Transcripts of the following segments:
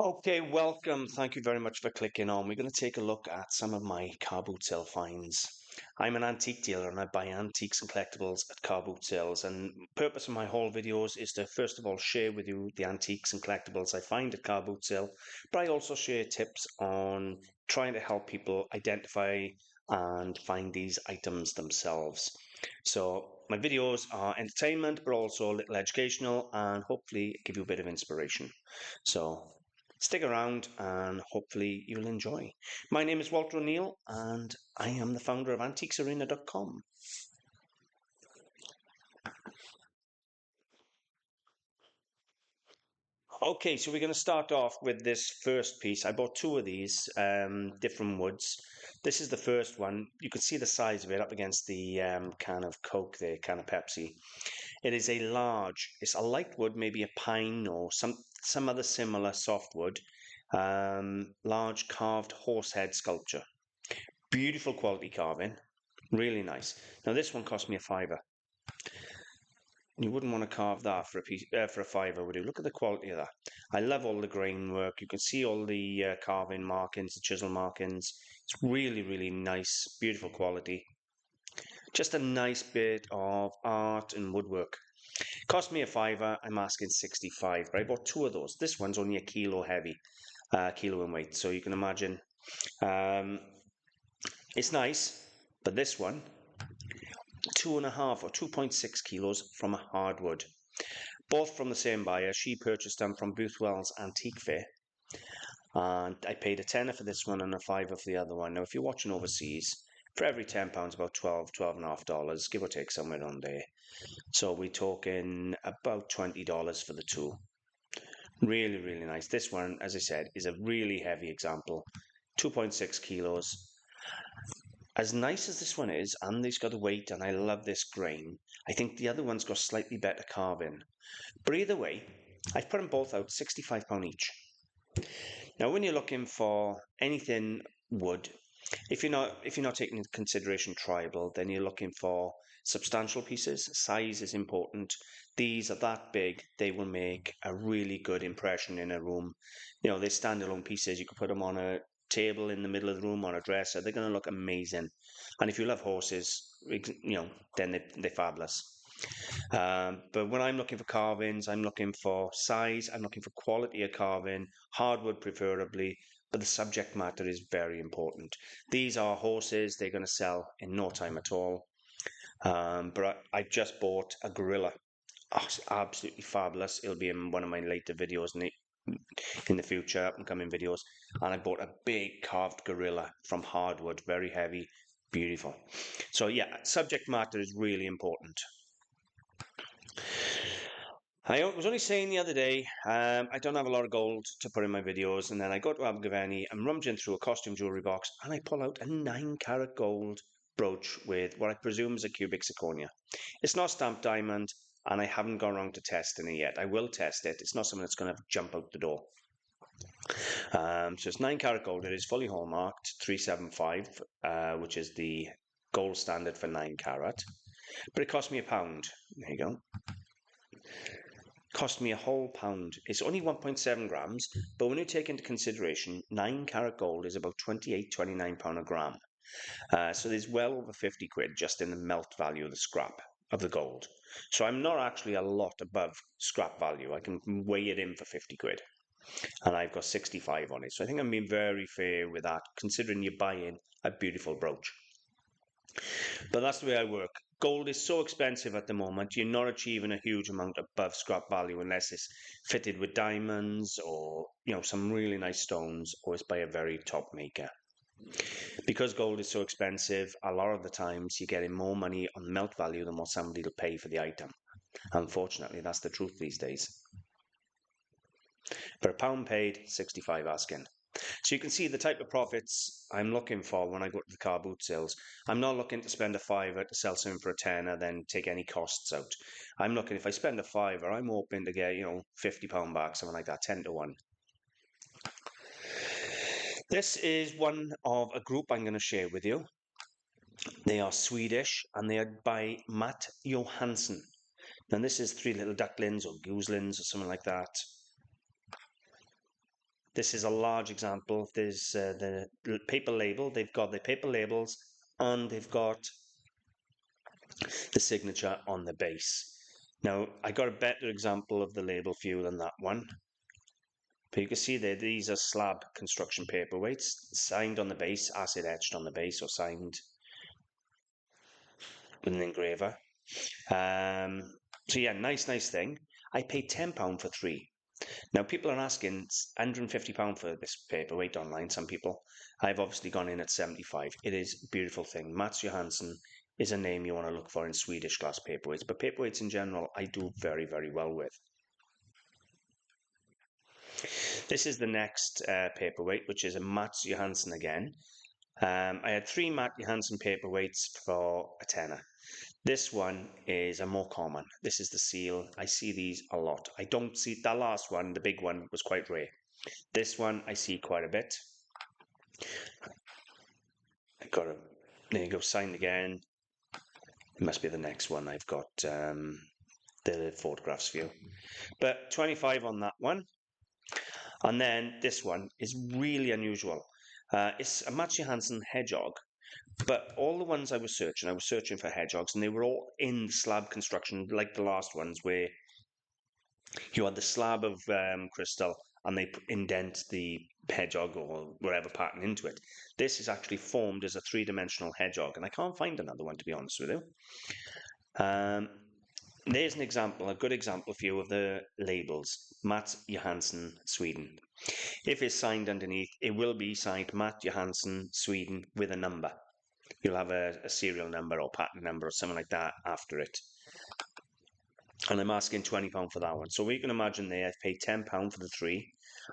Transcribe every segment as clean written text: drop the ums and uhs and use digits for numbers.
Okay, welcome. Thank you very much for clicking on. We're going to take a look at some of my car boot sale finds. I'm an antique dealer and I buy antiques and collectibles at car boot sales. And the purpose of my haul videos is to first of all share with you the antiques and collectibles I find at car boot sale, but I also share tips on trying to help people identify and find these items themselves. So my videos are entertainment, but also a little educational and hopefully give you a bit of inspiration. So stick around and hopefully you'll enjoy. My name is Walter O'Neill and I am the founder of antiquesarena.com. Okay, so we're going to start off with this first piece. I bought two of these different woods. This is the first one. You can see the size of it up against the can of Coke there, can of Pepsi. It is a large, it's a light wood, maybe a pine or some other similar softwood, large carved horse head sculpture. Beautiful quality carving, really nice. Now this one cost me a fiver. You wouldn't want to carve that for a piece for a fiver, would you? Look at the quality of that. I love all the grain work. You can see all the carving markings, the chisel markings. It's really, really nice, beautiful quality. Just a nice bit of art and woodwork. Cost me a fiver. I'm asking 65, but I bought two of those. This one's only a kilo heavy, kilo in weight. So you can imagine. Um, it's nice, but this one 2.5 or 2.6 kilos from a hardwood. Both from the same buyer. She purchased them from Boothwell's Antique Fair. And I paid a tenner for this one and a fiver for the other one. Now, if you're watching overseas, for every £10, about 12 and a half dollars, give or take somewhere on there. So we're talking about $20 for the two. Really, really nice. This one, as I said, is a really heavy example. 2.6 kilos. As nice as this one is, and it's got a weight, and I love this grain, I think the other one's got slightly better carving. But either way, I've put them both out £65 each. Now, when you're looking for anything wood, if you're not taking into consideration tribal, then you're looking for substantial pieces. Size is important. These are that big, they will make a really good impression in a room. You know, they're standalone pieces. You could put them on a table in the middle of the room on a dresser. They're going to look amazing. And if you love horses, then they're fabulous. But when I'm looking for carvings, I'm looking for size, I'm looking for quality of carving, hardwood preferably, but the subject matter is very important. These are horses, they're going to sell in no time at all. But I just bought a gorilla. Oh, it's absolutely fabulous. It'll be in one of my later videos in the future, up and coming videos. And I bought a big carved gorilla from hardwood, very heavy, beautiful. So yeah, subject matter is really important. I was only saying the other day, I don't have a lot of gold to put in my videos, and then I go to Abergavenny, I'm rummaging through a costume jewellery box, and I pull out a 9-carat gold brooch with what I presume is a cubic zirconia. It's not stamped diamond, and I haven't gone around to testing it yet. I will test it. It's not something that's going to jump out the door. So it's 9-carat gold. It is fully hallmarked, 375, which is the gold standard for 9-carat. But it cost me £1. There you go. Cost me a whole pound. It's only 1.7 grams, but when you take into consideration 9-carat gold is about 28, £29 a gram. So there's well over 50 quid just in the melt value of the scrap of the gold. So I'm not actually a lot above scrap value. I can weigh it in for 50 quid. And I've got 65 on it. So I think I'm being very fair with that, considering you're buying a beautiful brooch. But that's the way I work. Gold is so expensive at the moment, you're not achieving a huge amount above scrap value unless it's fitted with diamonds or, some really nice stones, or it's by a very top maker. Because gold is so expensive, a lot of the times you're getting more money on the melt value than what somebody will pay for the item. Unfortunately, that's the truth these days. For £1 paid, 65 asking. So you can see the type of profits I'm looking for when I go to the car boot sales. I'm not looking to spend a fiver to sell something for a tenner, then take any costs out. I'm looking, if I spend a fiver, I'm hoping to get, £50 back, something like that, 10 to 1. This is one of a group I'm going to share with you. They are Swedish and they are by Matt Johansson. Now this is 3 little ducklings or gooselings or something like that. This is a large example. There's the paper label. They've got the paper labels and they've got the signature on the base. Now, I got a better example of the label for you than that one. But you can see there, these are slab construction paperweights, signed on the base, acid etched on the base, or signed with an engraver. So yeah, nice thing. I paid £10 for 3. Now, people are asking £150 for this paperweight online, some people. I've obviously gone in at 75. It is a beautiful thing. Mats Johansson is a name you want to look for in Swedish glass paperweights, but paperweights in general, I do very, very well with. This is the next paperweight, which is a Mats Johansson again. I had 3 Mats Johansson paperweights for a tenner. This one is a more common. This is the seal. I see these a lot. I don't see that last one, the big one, was quite rare. This one I see quite a bit. I got a, there you go, signed again. It must be the next one. I've got the photographs for you. But 25 on that one. And then this one is really unusual. It's a Mats Johansson Hedgehog. But all the ones I was searching for hedgehogs, and they were all in slab construction, like the last ones, where you had the slab of crystal and they indent the hedgehog or whatever pattern into it. This is actually formed as a 3-dimensional hedgehog, and I can't find another one, to be honest with you. There's an example, a good example for you of the labels. Mats Johansson, Sweden. If it's signed underneath, it will be signed Mats Johansson, Sweden, with a number. You'll have a serial number or pattern number or something like that after it. And I'm asking £20 for that one. So we can imagine there, I've paid £10 for the 3,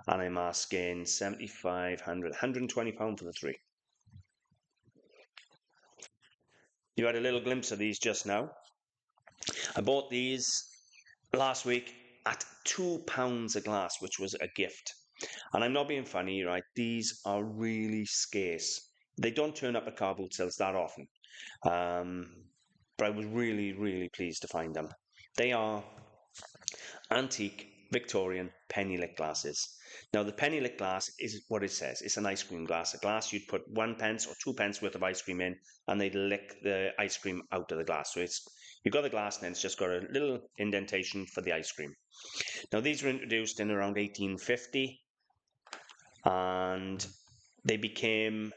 and I'm asking £7,500, £120 for the 3. You had a little glimpse of these just now. I bought these last week at £2 a glass, which was a gift. And I'm not being funny, right? These are really scarce. They don't turn up at car boot sales that often. But I was really, really pleased to find them. They are antique Victorian penny-lit glasses. Now, the penny-lit glass is what it says. It's an ice cream glass. A glass you'd put 1 pence or 2 pence worth of ice cream in, and they'd lick the ice cream out of the glass. So you've got the glass, and then it's just got a little indentation for the ice cream. Now, these were introduced in around 1850, and they became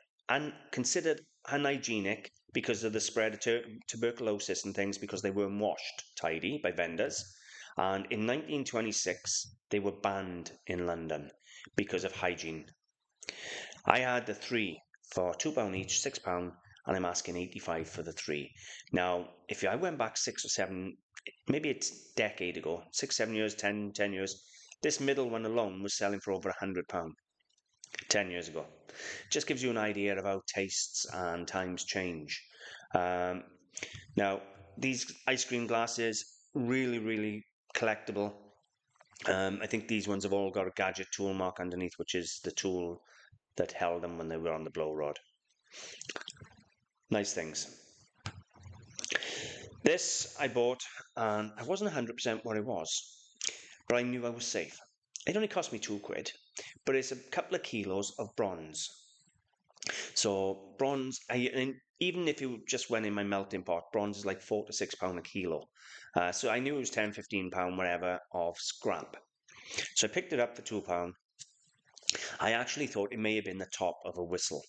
considered unhygienic because of the spread of tuberculosis and things, because they weren't washed tidy by vendors. And in 1926, they were banned in London because of hygiene. I had the 3 for £2 each, £6, and I'm asking 85 for the 3. Now, if I went back 6 or 7, maybe it's a decade ago, 6, 7 years, 10 years, this middle one alone was selling for over £100. 10 years ago. Just gives you an idea of how tastes and times change. Now, these ice cream glasses, really, really collectible. I think these ones have all got a gadget tool mark underneath, which is the tool that held them when they were on the blow rod. Nice things. This I bought, and I wasn't 100% what it was, but I knew I was safe. It only cost me £2, but it's a couple of kilos of bronze. So bronze, and even if you just went in my melting pot, bronze is like £4 to £6 a kilo. So I knew it was £10, £15, whatever, of scrap. So I picked it up for £2. I actually thought it may have been the top of a whistle,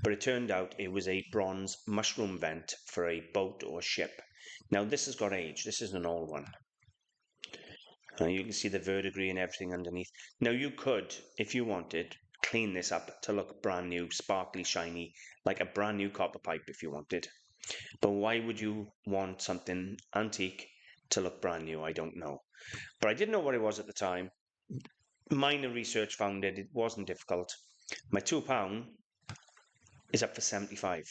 but it turned out it was a bronze mushroom vent for a boat or a ship. Now this has got age. This is an old one. You can see the verdigris and everything underneath. Now you could, if you wanted, clean this up to look brand new, sparkly, shiny, like a brand new copper pipe if you wanted. But why would you want something antique to look brand new? I don't know. But I didn't know what it was at the time. Minor research found it wasn't difficult. My £2 is up for 75.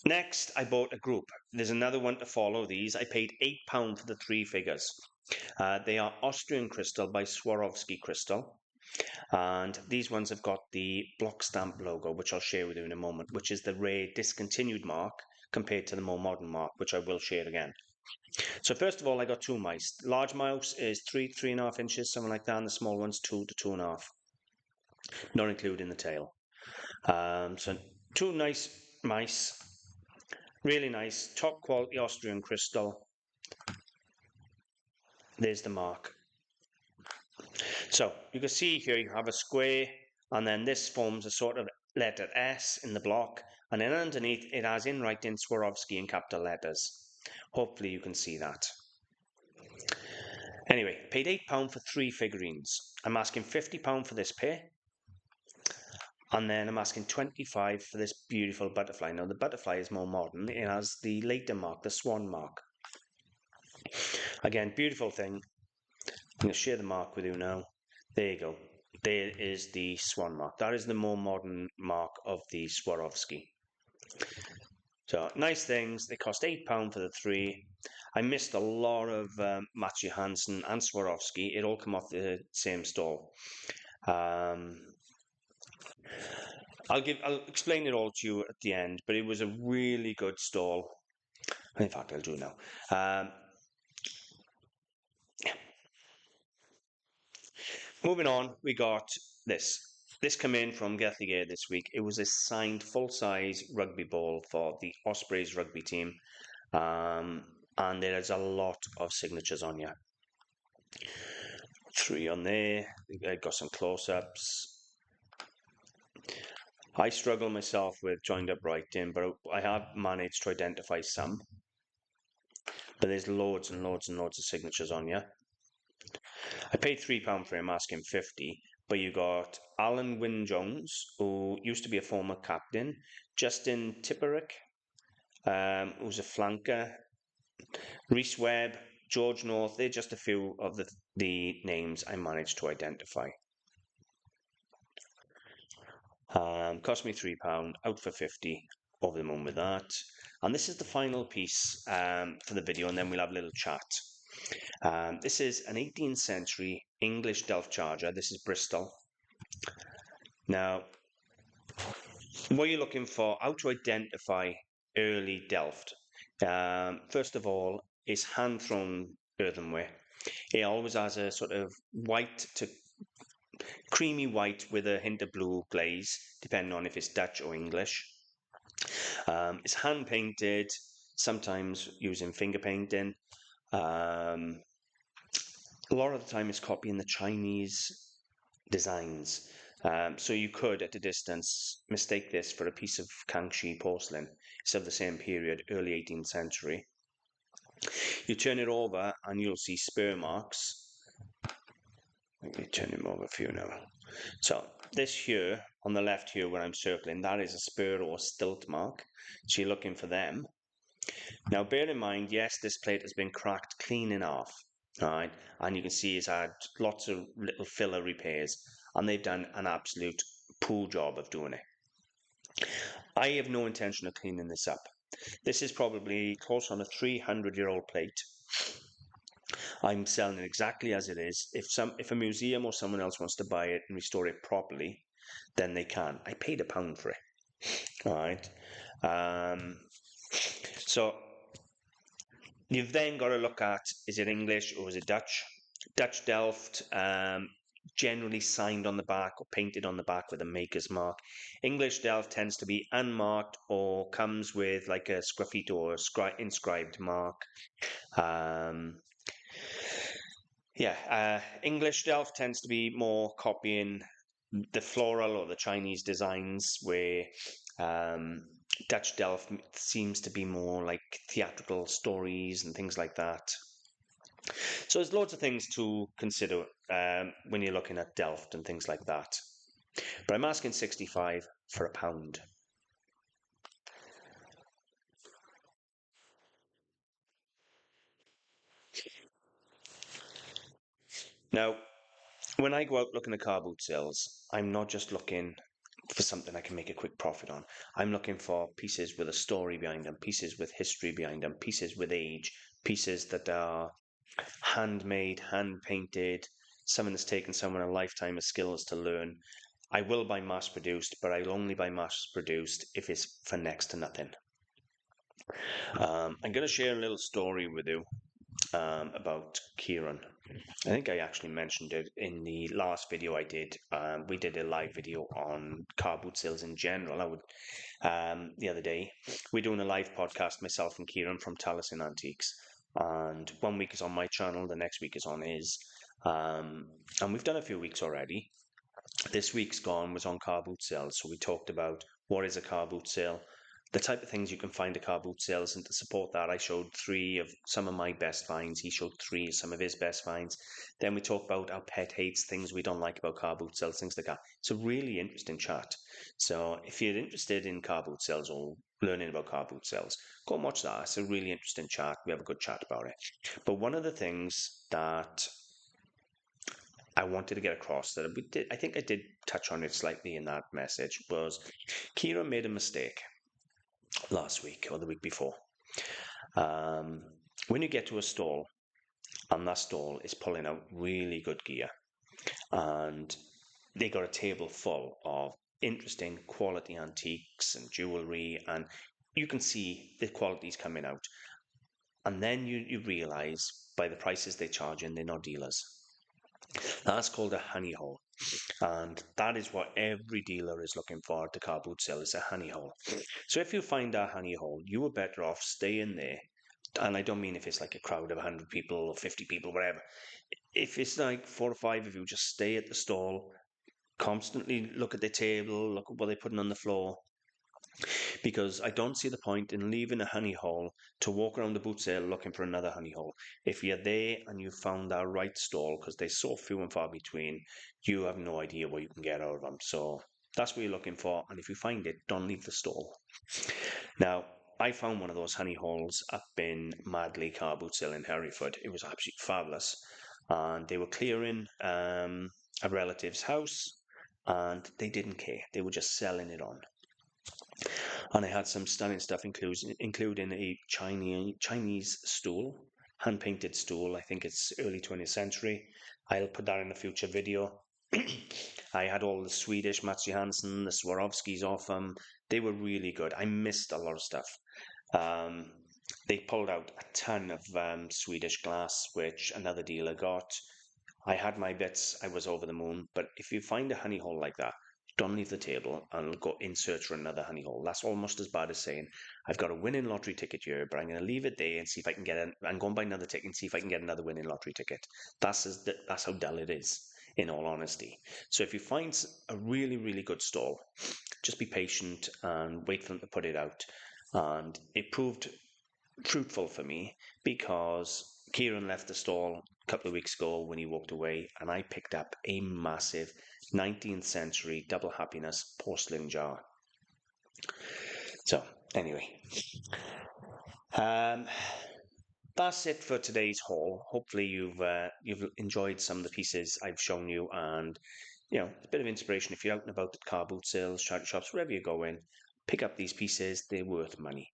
Next, I bought a group. There's another one to follow these. I paid £8 for the 3 figures. They are Austrian crystal by Swarovski crystal. And these ones have got the block stamp logo, which I'll share with you in a moment, which is the rare discontinued mark compared to the more modern mark, which I will share again. So first of all, I got two mice. Large mouse is 3.5 inches, something like that, and the small one's 2 to 2.5, not including the tail. So two nice mice, really nice, top quality Austrian crystal. There's the mark. So you can see here you have a square, and then this forms a sort of letter S in the block, and then underneath it has in writing Swarovski in capital letters. Hopefully you can see that. Anyway, paid £8 for 3 figurines. I'm asking £50 for this pair, and then I'm asking £25 for this beautiful butterfly. Now the butterfly is more modern. It has the later mark, the Swan mark. Again, beautiful thing. I'm going to share the mark with you now. There you go. There is the Swan mark. That is the more modern mark of the Swarovski. So nice things. They cost £8 for the 3. I missed a lot of Mats Johansson and Swarovski. It all come off the same stall. I'll explain it all to you at the end, but it was a really good stall. In fact, I'll do now. Moving on, we got this. This came in from Gethingay this week. It was a signed full-size rugby ball for the Ospreys rugby team, and there's a lot of signatures on here. 3 on there. I got some close-ups. I struggle myself with joined-up writing, but I have managed to identify some. But there's loads and loads and loads of signatures on here. I paid £3 for him, asking 50. But you got Alan Wynne-Jones, who used to be a former captain, Justin Tipperick, who's a flanker, Rhys Webb, George North. They're just a few of the names I managed to identify. Cost me £3, out for 50, over the moon with that. And this is the final piece for the video, and then we'll have a little chat. This is an 18th century English Delft charger. This is Bristol. Now, what you're looking for, how to identify early Delft. First of all, is hand-thrown earthenware. It always has a sort of white to creamy white with a hint of blue glaze, depending on if it's Dutch or English. It's hand-painted, sometimes using finger painting. A lot of the time it's copying the Chinese designs. So you could, at a distance, mistake this for a piece of Kangxi porcelain. It's of the same period, early 18th century. You turn it over and you'll see spur marks. Let me turn him over for you now. So this here, on the left here where I'm circling, that is a spur or stilt mark. So you're looking for them. Now bear in mind, yes, this plate has been cracked clean in half. Alright, and you can see it's had lots of little filler repairs, and they've done an absolute poor job of doing it. I have no intention of cleaning this up. This is probably close on a 300-year-old plate. I'm selling it exactly as it is. If a museum or someone else wants to buy it and restore it properly, then they can. I paid £1 for it. Alright. So you've then got to look at, is it English or is it Dutch? Dutch Delft, generally signed on the back or painted on the back with a maker's mark. English Delft tends to be unmarked or comes with like a sgraffito or inscribed mark. English Delft tends to be more copying the floral or the Chinese designs, where Dutch Delft seems to be more like theatrical stories and things like that. So there's loads of things to consider when you're looking at Delft and things like that. But I'm asking 65 for £1. Now, when I go out looking at car boot sales, I'm not just looking for something I can make a quick profit on. I'm looking for pieces with a story behind them, pieces with history behind them, pieces with age, pieces that are handmade, hand-painted, something that's taken someone a lifetime of skills to learn. I will buy mass-produced, but I'll only buy mass-produced if it's for next to nothing. I'm going to share a little story with you about Kieran. I think I actually mentioned it in the last video I did. We did a live video on car boot sales in general. The other day. We're doing a live podcast, myself and Kieran from Taliesin Antiques. And 1 week is on my channel, the next week is on his. And we've done a few weeks already. This week's gone was on car boot sales. So we talked about what is a car boot sale, the type of things you can find at car boot sales, and to support that, I showed 3 of some of my best finds. He showed 3 of some of his best finds. Then we talked about our pet hates, things we don't like about car boot sales, things like that. It's a really interesting chat. So if you're interested in car boot sales or learning about car boot sales, go and watch that. It's a really interesting chat. We have a good chat about it. But one of the things that I wanted to get across that I think I did touch on it slightly in that message, was Kira made a mistake last week or the week before. When you get to a stall and that stall is pulling out really good gear and they got a table full of interesting quality antiques and jewellery, and you can see the quality's coming out, and then you realize by the prices they charge in, they're not dealers. That's called a honey hole, and that is what every dealer is looking for at the car boot sale, is a honey hole. So if you find a honey hole, you are better off staying there. And I don't mean if it's like a crowd of 100 people or 50 people, whatever. If it's like 4 or 5 of you, just stay at the stall, constantly look at the table, look at what they're putting on the floor. Because I don't see the point in leaving a honey hole to walk around the boot sale looking for another honey hole. If you're there and you found that right stall, because they're so few and far between, you have no idea what you can get out of them. So that's what you're looking for. And if you find it, don't leave the stall. Now, I found one of those honey holes up in Madley car boot sale in Hereford. It was absolutely fabulous. And they were clearing a relative's house and they didn't care. They were just selling it on. And I had some stunning stuff, including a Chinese stool, hand-painted stool. I think it's early 20th century. I'll put that in a future video. I had all the Swedish Mats Johansson, the Swarovskis off them. They were really good. I missed a lot of stuff. They pulled out a ton of Swedish glass, which another dealer got. I had my bits. I was over the moon. But if you find a honey hole like that, don't leave the table and go in search for another honey hole. That's almost as bad as saying, I've got a winning lottery ticket here, but I'm going to leave it there and see if I can get and go and buy another ticket and see if I can get another winning lottery ticket. That's how dull it is, in all honesty. So if you find a really, really good stall, just be patient and wait for them to put it out. And it proved fruitful for me because Kieran left the stall a couple of weeks ago when he walked away, and I picked up a massive 19th century double happiness porcelain jar. So anyway, that's it for today's haul. Hopefully you've enjoyed some of the pieces I've shown you, and a bit of inspiration if you're out and about at car boot sales, charity shops, wherever you go in. Pick up these pieces, they're worth money.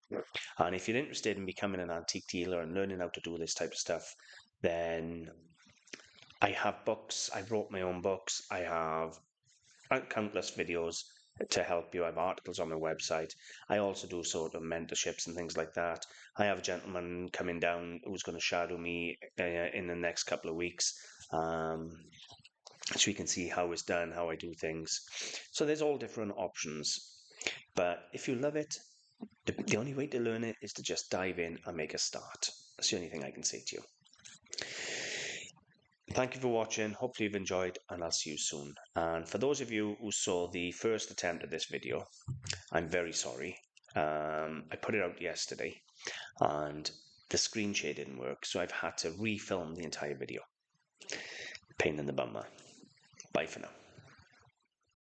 And if you're interested in becoming an antique dealer and learning how to do this type of stuff, then I have books. I wrote my own books. I have countless videos to help you. I have articles on my website. I also do sort of mentorships and things like that. I have a gentleman coming down who's going to shadow me in the next couple of weeks. So you can see how it's done, how I do things. So there's all different options. But if you love it, the only way to learn it is to just dive in and make a start. That's the only thing I can say to you. Thank you for watching. Hopefully you've enjoyed, and I'll see you soon. And for those of you who saw the first attempt at this video, I'm very sorry. I put it out yesterday and the screen share didn't work, so I've had to refilm the entire video. Pain in the bum. Bye for now.